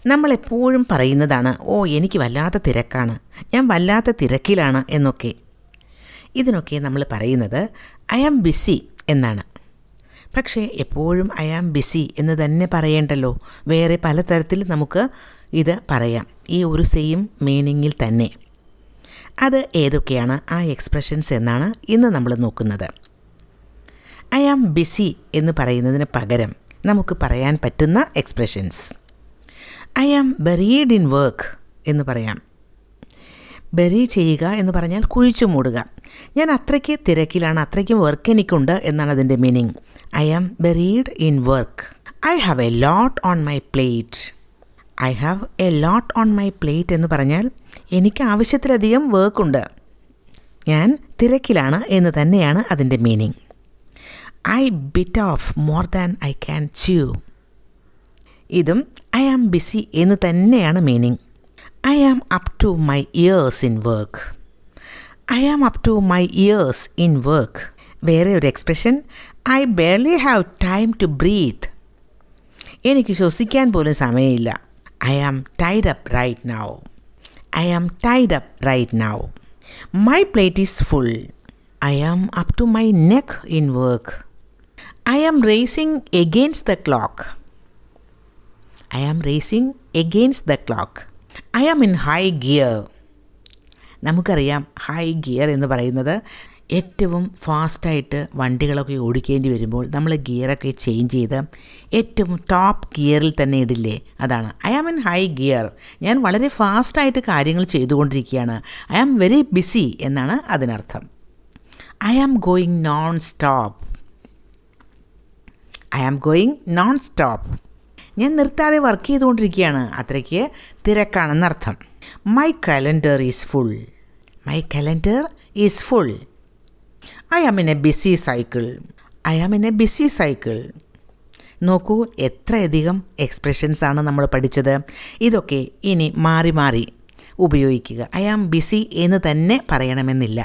നമ്മളെപ്പോഴും പറയുന്നതാണ്, ഓ എനിക്ക് വല്ലാത്ത തിരക്കാണ്, ഞാൻ വല്ലാത്ത തിരക്കിലാണ് എന്നൊക്കെ. ഇതിനൊക്കെ നമ്മൾ പറയുന്നത് ഐ ആം ബിസി എന്നാണ്. പക്ഷേ എപ്പോഴും ഐ ആം ബിസി എന്ന് തന്നെ പറയേണ്ടല്ലോ, വേറെ പലതരത്തിൽ നമുക്ക് ഇത് പറയാം, ഈ ഒരു സെയിം മീനിങ്ങിൽ തന്നെ. അത് ഏതൊക്കെയാണ് ആ എക്സ്പ്രഷൻസ് എന്നാണ് ഇന്ന് നമ്മൾ നോക്കുന്നത്. ഐ ആം ബിസി എന്ന് പറയുന്നതിന് പകരം നമുക്ക് പറയാൻ പറ്റുന്ന expressions: I am buried in work എന്ന് പറയാം. ബറി ചെയ്യുക എന്ന് പറഞ്ഞാൽ കുഴിച്ചു മൂടുക. ഞാൻ അത്രയ്ക്ക് തിരക്കിലാണ്, അത്രയ്ക്കും വർക്ക് എനിക്കുണ്ട് എന്നാണ് അതിൻ്റെ meaning. I am buried in work. I have a lot on my plate. I have a lot on my plate എന്ന് പറഞ്ഞാൽ എനിക്ക് ആവശ്യത്തിലധികം വർക്കുണ്ട്, ഞാൻ തിരക്കിലാണ് എന്ന് തന്നെയാണ് അതിൻ്റെ meaning. I bit off more than I can chew. ഇതും ഐ ആം ബിസി എന്ന് തന്നെയാണ് meaning. I am up to my ears in work. I am up to my ears in work. വേറെ ഒരു expression, I barely have time to breathe. എനിക്ക് ശ്വസിക്കാൻ പോലും സമയമില്ല. I am tied up right now. I am tied up right now. My plate is full. I am up to my neck in work. I am racing against the clock. I am racing against the clock. I am in high gear. നമുക്കറിയാം high gear എന്ന് പറയുന്നത് ഏറ്റവും ഫാസ്റ്റായിട്ട് വണ്ടികളൊക്കെ ഓടിക്കേണ്ടി വരുമ്പോൾ നമ്മൾ ഗിയറൊക്കെ change ചെയ്ത് ഏറ്റവും ടോപ്പ് ഗിയറിൽ തന്നെ ഇടില്ലേ, അതാണ് I am in high gear. ഞാൻ വളരെ ഫാസ്റ്റായിട്ട് കാര്യങ്ങൾ ചെയ്തുകൊണ്ടിരിക്കുകയാണ്. ഐ ആം വെരി ബിസി എന്നാണ് അതിനർത്ഥം. I am going non stop. I am going non stop. ഞാൻ നിർത്താതെ വർക്ക് ചെയ്തുകൊണ്ടിരിക്കുകയാണ്, അത്രയ്ക്ക് തിരക്കാണെന്നർത്ഥം. My calendar is full. My calendar is full. I am in a busy cycle. I am in a busy cycle. നോക്കൂ, എത്രയധികം എക്സ്പ്രഷൻസാണ് നമ്മൾ പഠിച്ചത്. ഇതൊക്കെ ഇനി മാറി മാറി ഉപയോഗിക്കുക. ഐ ആം ബിസി എന്ന് തന്നെ പറയണമെന്നില്ല.